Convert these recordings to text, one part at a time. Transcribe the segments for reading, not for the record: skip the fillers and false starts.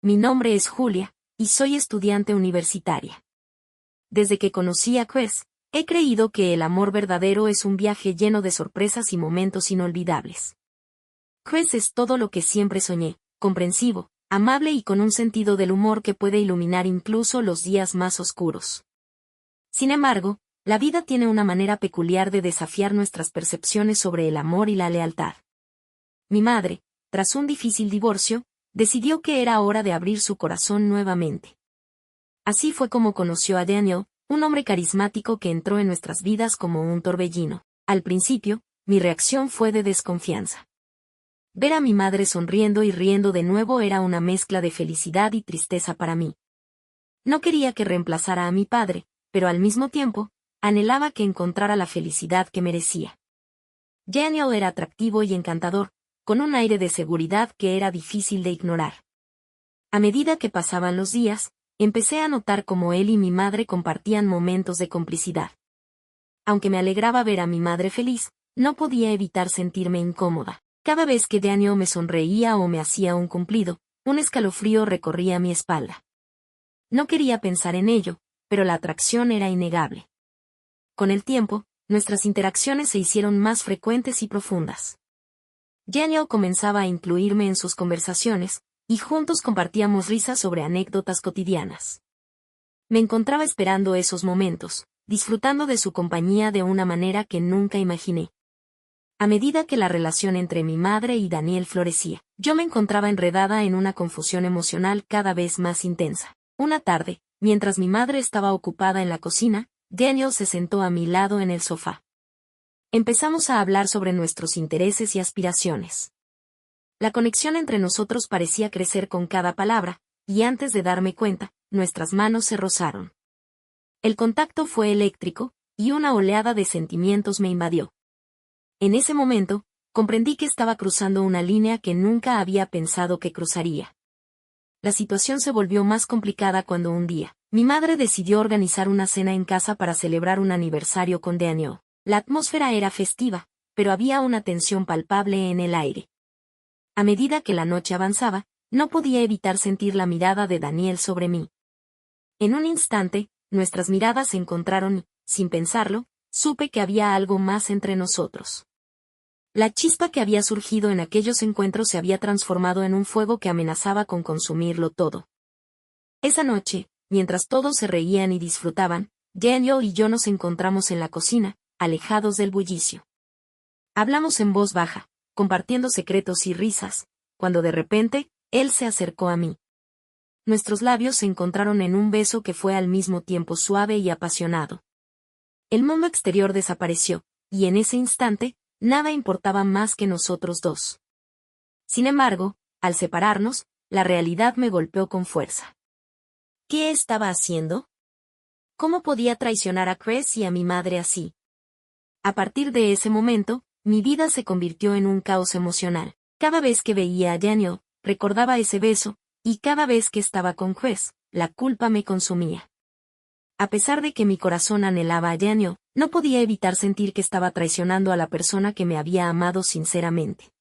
Mi nombre es Julia, y soy estudiante universitaria. Desde que conocí a Chris, he creído que el amor verdadero es un viaje lleno de sorpresas y momentos inolvidables. Chris es todo lo que siempre soñé, comprensivo, amable y con un sentido del humor que puede iluminar incluso los días más oscuros. Sin embargo, la vida tiene una manera peculiar de desafiar nuestras percepciones sobre el amor y la lealtad. Mi madre, tras un difícil divorcio, decidió que era hora de abrir su corazón nuevamente. Así fue como conoció a Daniel, un hombre carismático que entró en nuestras vidas como un torbellino. Al principio, mi reacción fue de desconfianza. Ver a mi madre sonriendo y riendo de nuevo era una mezcla de felicidad y tristeza para mí. No quería que reemplazara a mi padre, pero al mismo tiempo, anhelaba que encontrara la felicidad que merecía. Daniel era atractivo y encantador, con un aire de seguridad que era difícil de ignorar. A medida que pasaban los días, empecé a notar cómo él y mi madre compartían momentos de complicidad. Aunque me alegraba ver a mi madre feliz, no podía evitar sentirme incómoda. Cada vez que Daniel me sonreía o me hacía un cumplido, un escalofrío recorría mi espalda. No quería pensar en ello, pero la atracción era innegable. Con el tiempo, nuestras interacciones se hicieron más frecuentes y profundas. Daniel comenzaba a incluirme en sus conversaciones, y juntos compartíamos risas sobre anécdotas cotidianas. Me encontraba esperando esos momentos, disfrutando de su compañía de una manera que nunca imaginé. A medida que la relación entre mi madre y Daniel florecía, yo me encontraba enredada en una confusión emocional cada vez más intensa. Una tarde, mientras mi madre estaba ocupada en la cocina, Daniel se sentó a mi lado en el sofá. Empezamos a hablar sobre nuestros intereses y aspiraciones. La conexión entre nosotros parecía crecer con cada palabra, y antes de darme cuenta, nuestras manos se rozaron. El contacto fue eléctrico, y una oleada de sentimientos me invadió. En ese momento, comprendí que estaba cruzando una línea que nunca había pensado que cruzaría. La situación se volvió más complicada cuando un día, mi madre decidió organizar una cena en casa para celebrar un aniversario con Daniel. La atmósfera era festiva, pero había una tensión palpable en el aire. A medida que la noche avanzaba, no podía evitar sentir la mirada de Daniel sobre mí. En un instante, nuestras miradas se encontraron y, sin pensarlo, supe que había algo más entre nosotros. La chispa que había surgido en aquellos encuentros se había transformado en un fuego que amenazaba con consumirlo todo. Esa noche, mientras todos se reían y disfrutaban, Daniel y yo nos encontramos en la cocina, alejados del bullicio. Hablamos en voz baja, compartiendo secretos y risas, cuando de repente, él se acercó a mí. Nuestros labios se encontraron en un beso que fue al mismo tiempo suave y apasionado. El mundo exterior desapareció, y en ese instante, nada importaba más que nosotros dos. Sin embargo, al separarnos, la realidad me golpeó con fuerza. ¿Qué estaba haciendo? ¿Cómo podía traicionar a Chris y a mi madre así? A partir de ese momento, mi vida se convirtió en un caos emocional. Cada vez que veía a Daniel, recordaba ese beso, y cada vez que estaba con Chris, la culpa me consumía. A pesar de que mi corazón anhelaba a Daniel, no podía evitar sentir que estaba traicionando a la persona que me había amado sinceramente.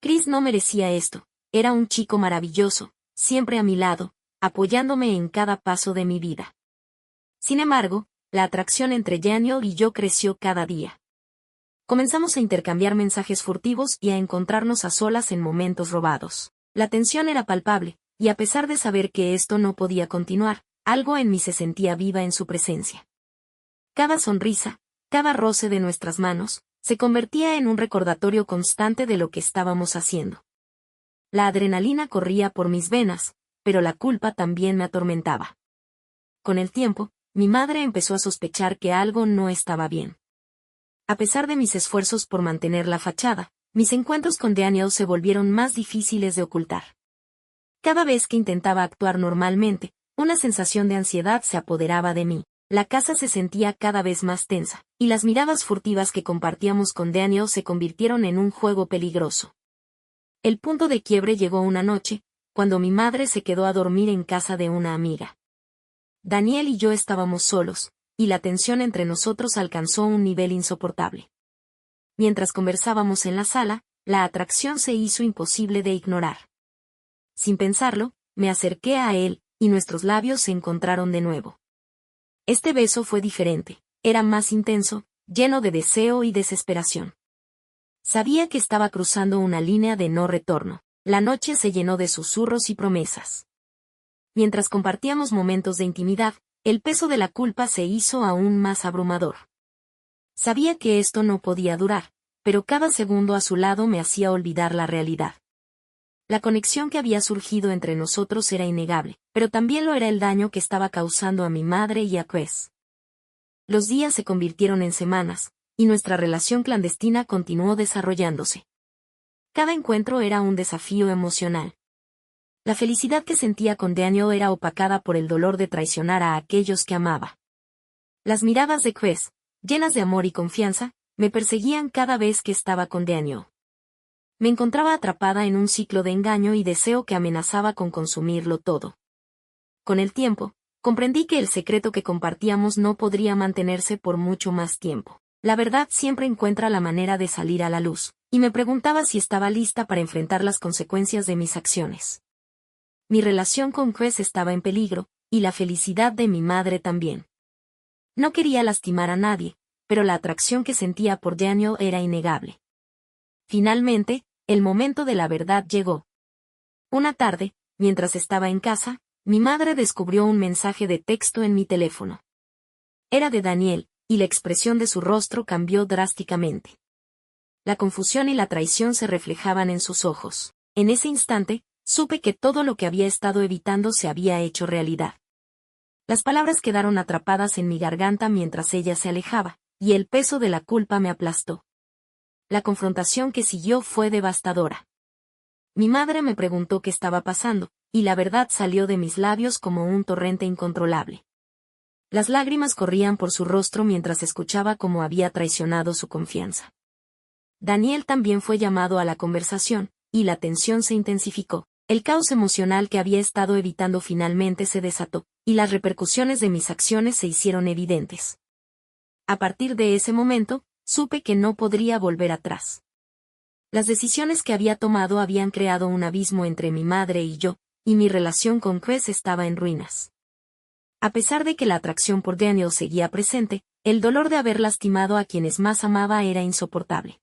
Chris no merecía esto, era un chico maravilloso, siempre a mi lado, apoyándome en cada paso de mi vida. Sin embargo, la atracción entre Daniel y yo creció cada día. Comenzamos a intercambiar mensajes furtivos y a encontrarnos a solas en momentos robados. La tensión era palpable, y a pesar de saber que esto no podía continuar, algo en mí se sentía viva en su presencia. Cada sonrisa, cada roce de nuestras manos, se convertía en un recordatorio constante de lo que estábamos haciendo. La adrenalina corría por mis venas, pero la culpa también me atormentaba. Con el tiempo, mi madre empezó a sospechar que algo no estaba bien. A pesar de mis esfuerzos por mantener la fachada, mis encuentros con Daniel se volvieron más difíciles de ocultar. Cada vez que intentaba actuar normalmente, una sensación de ansiedad se apoderaba de mí. La casa se sentía cada vez más tensa, y las miradas furtivas que compartíamos con Daniel se convirtieron en un juego peligroso. El punto de quiebre llegó una noche, cuando mi madre se quedó a dormir en casa de una amiga. Daniel y yo estábamos solos, y la tensión entre nosotros alcanzó un nivel insoportable. Mientras conversábamos en la sala, la atracción se hizo imposible de ignorar. Sin pensarlo, me acerqué a él, y nuestros labios se encontraron de nuevo. Este beso fue diferente, era más intenso, lleno de deseo y desesperación. Sabía que estaba cruzando una línea de no retorno. La noche se llenó de susurros y promesas. Mientras compartíamos momentos de intimidad, el peso de la culpa se hizo aún más abrumador. Sabía que esto no podía durar, pero cada segundo a su lado me hacía olvidar la realidad. La conexión que había surgido entre nosotros era innegable, pero también lo era el daño que estaba causando a mi madre y a Chris. Los días se convirtieron en semanas, y nuestra relación clandestina continuó desarrollándose. Cada encuentro era un desafío emocional. La felicidad que sentía con Daniel era opacada por el dolor de traicionar a aquellos que amaba. Las miradas de Chris, llenas de amor y confianza, me perseguían cada vez que estaba con Daniel. Me encontraba atrapada en un ciclo de engaño y deseo que amenazaba con consumirlo todo. Con el tiempo, comprendí que el secreto que compartíamos no podría mantenerse por mucho más tiempo. La verdad siempre encuentra la manera de salir a la luz, y me preguntaba si estaba lista para enfrentar las consecuencias de mis acciones. Mi relación con Chris estaba en peligro, y la felicidad de mi madre también. No quería lastimar a nadie, pero la atracción que sentía por Daniel era innegable. Finalmente, el momento de la verdad llegó. Una tarde, mientras estaba en casa, mi madre descubrió un mensaje de texto en mi teléfono. Era de Daniel, y la expresión de su rostro cambió drásticamente. La confusión y la traición se reflejaban en sus ojos. En ese instante, supe que todo lo que había estado evitando se había hecho realidad. Las palabras quedaron atrapadas en mi garganta mientras ella se alejaba, y el peso de la culpa me aplastó. La confrontación que siguió fue devastadora. Mi madre me preguntó qué estaba pasando, y la verdad salió de mis labios como un torrente incontrolable. Las lágrimas corrían por su rostro mientras escuchaba cómo había traicionado su confianza. Daniel también fue llamado a la conversación, y la tensión se intensificó. El caos emocional que había estado evitando finalmente se desató, y las repercusiones de mis acciones se hicieron evidentes. A partir de ese momento, supe que no podría volver atrás. Las decisiones que había tomado habían creado un abismo entre mi madre y yo, y mi relación con Chris estaba en ruinas. A pesar de que la atracción por Daniel seguía presente, el dolor de haber lastimado a quienes más amaba era insoportable.